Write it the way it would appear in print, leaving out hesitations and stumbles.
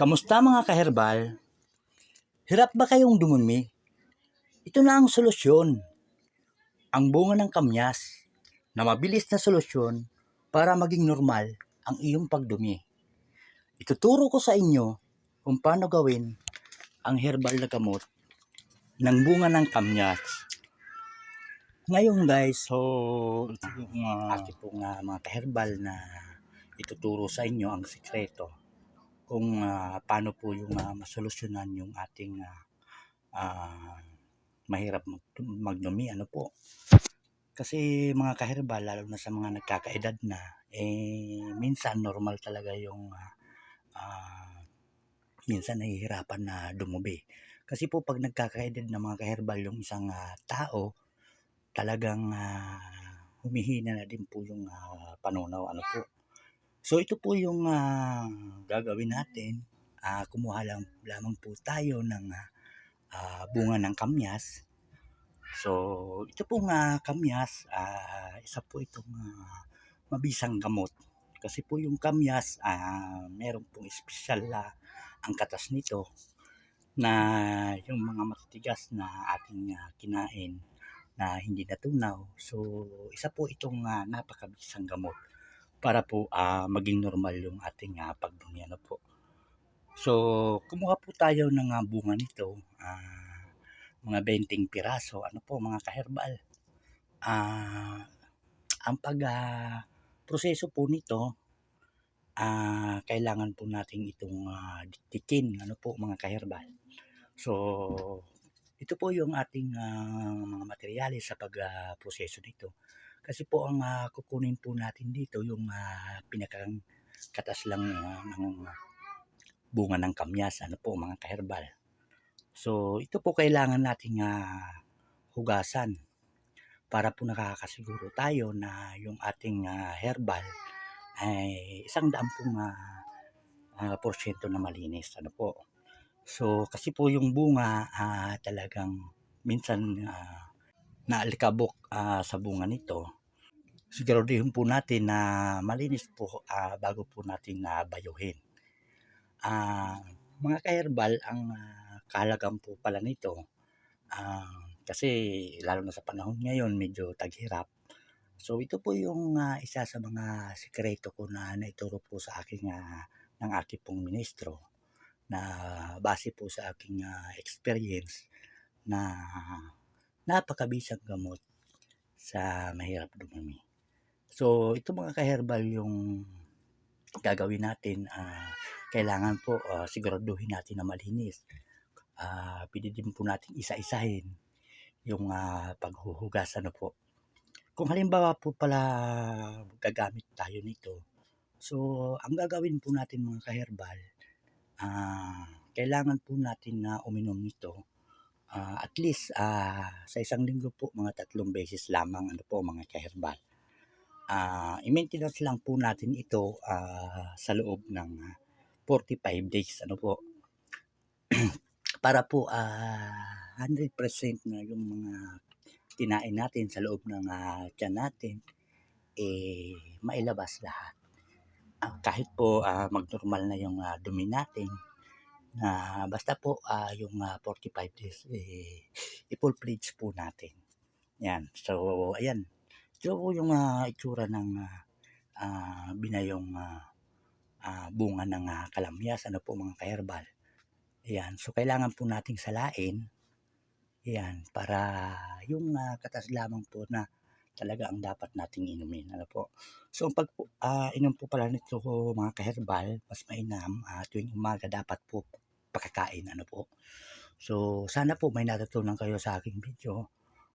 Kamusta mga kaherbal? Hirap ba kayong dumumi? Ito na ang solusyon. Ang bunga ng kamyas na mabilis na solusyon para maging normal ang iyong pagdumi. Ituturo ko sa inyo kung paano gawin ang herbal na gamot ng bunga ng kamyas. Ngayon guys, ito yung aking pong mga kaherbal na ituturo sa inyo ang sikreto kung paano po yung masolusyonan yung ating mahirap magdumi, ano po. Kasi mga kaherbal, lalo na sa mga nagkakaedad na, minsan normal talaga yung minsan nahihirapan na dumubi. Kasi po pag nagkakaedad na mga kaherbal yung isang tao, talagang humihina na din po yung panunaw, ano po. So ito po yung gagawin natin. Kumuha lamang po tayo ng bunga ng kamyas. So ito pong kamyas, isa po itong mabisang gamot. Kasi po yung kamyas, meron pong espesyal ang katas nito na yung mga matitigas na ating kinain na hindi natunaw. So isa po itong napakabisang gamot para po maging normal yung ating pagdumi, ano po. So kumuha po tayo ng bunga nito, mga 20 piraso, ano po mga kaherbal. Ang proseso po nito, kailangan po natin itong dikdikin, ano po mga kaherbal. So ito po yung ating mga materyales sa pagproseso nito. Kasi po ang kukunin po natin dito yung pinakang katas lang ng bunga ng kamyas, ano po mga kaherbal. So ito po kailangan nating hugasan para po nakakasiguro tayo na yung ating herbal ay 100% porsyento na malinis, ano po. So kasi po yung bunga talagang minsan naalikabok sa bunga nito. Siguraduhin po natin na malinis po bago po natin bayuhin. Mga ka-herbal, ang kahalagahan po pala nito, kasi lalo na sa panahon ngayon medyo taghirap. So ito po yung isa sa mga sikreto ko na naituro po sa akin ng aking pong ministro, na base po sa aking experience na napakabisang gamot sa mahirap dumumi. So ito mga ka-herbal yung gagawin natin. Kailangan po siguraduhin natin na malinis. Pwede din po natin isa-isahin yung paghuhugas, ano po. Kung halimbawa po pala gagamit tayo nito, so ang gagawin po natin mga ka-herbal, kailangan po natin na uminom nito at least sa isang linggo po mga 3 beses lamang, ano po mga ka-herbal. I-maintenance lang po natin ito sa loob ng 45 days, ano po. Para po 100% na yung mga kinain natin sa loob ng tiyan natin mailabas lahat. Kahit po magnormal na yung dumi natin, basta po yung 45 days i-full pledge po natin. Yan. So ayan, ito po yung itsura ng binayong bunga ng kalamyas, ano po mga ka-herbal. Ayan, so kailangan po nating salain. Ayan, para yung katas lamang po na talaga ang dapat nating inumin, ano po. So pag inom po pala nito mga ka-herbal, mas mainam tuwing umaga dapat po pakakain, ano po. So sana po may natutunan kayo sa aking video.